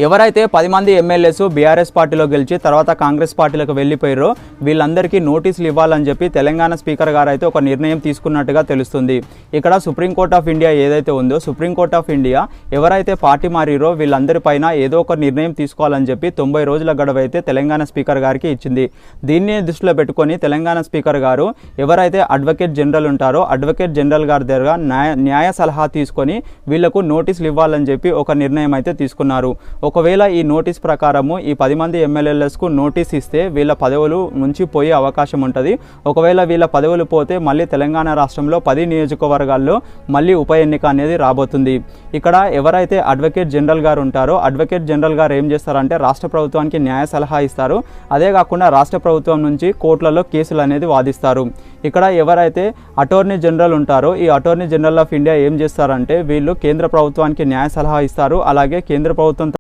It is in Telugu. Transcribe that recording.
ఎవరైతే 10 మంది ఎమ్మెల్యేస్ బీఆర్ఎస్ పార్టీలో గెలిచి తర్వాత కాంగ్రెస్ పార్టీలకు వెళ్ళిపోయారో వీళ్ళందరికీ నోటీసులు ఇవ్వాలని చెప్పి తెలంగాణ స్పీకర్ గారు అయితే ఒక నిర్ణయం తీసుకున్నట్టుగా తెలుస్తుంది. ఇక్కడ సుప్రీంకోర్టు ఆఫ్ ఇండియా ఏదైతే ఉందో సుప్రీంకోర్టు ఆఫ్ ఇండియా ఎవరైతే పార్టీ మారిరో వీళ్ళందరిపైన ఏదో ఒక నిర్ణయం తీసుకోవాలని చెప్పి 90 రోజుల గడువు అయితే తెలంగాణ స్పీకర్ గారికి ఇచ్చింది. దీన్ని దృష్టిలో పెట్టుకొని తెలంగాణ స్పీకర్ గారు ఎవరైతే అడ్వకేట్ జనరల్ ఉంటారో అడ్వకేట్ జనరల్ గారి దగ్గర న్యాయ సలహా తీసుకొని వీళ్లకు నోటీసులు ఇవ్వాలని చెప్పి ఒక నిర్ణయం అయితే తీసుకున్నారు. ఒకవేళ ఈ నోటీస్ ప్రకారము ఈ 10 మంది ఎమ్మెల్యేలకు నోటీస్ ఇస్తే వీళ్ళ పదవులు నుంచి పోయే అవకాశం ఉంటుంది. ఒకవేళ వీళ్ళ పదవులు పోతే మళ్ళీ తెలంగాణ రాష్ట్రంలో 10 నియోజకవర్గాల్లో మళ్ళీ ఉప ఎన్నిక అనేది రాబోతుంది. ఇక్కడ ఎవరైతే అడ్వకేట్ జనరల్ గారు ఉంటారో అడ్వకేట్ జనరల్ గారు ఏం చేస్తారంటే రాష్ట్ర ప్రభుత్వానికి న్యాయ సలహా ఇస్తారు. అదే కాకుండా రాష్ట్ర ప్రభుత్వం నుంచి కోర్టులలో కేసులు అనేది వాదిస్తారు. ఇక్కడ ఎవరైతే అటార్నీ జనరల్ ఉంటారో ఈ అటార్నీ జనరల్ ఆఫ్ ఇండియా ఏం చేస్తారంటే వీళ్ళు కేంద్ర ప్రభుత్వానికి న్యాయ సలహా ఇస్తారు. అలాగే కేంద్ర ప్రభుత్వం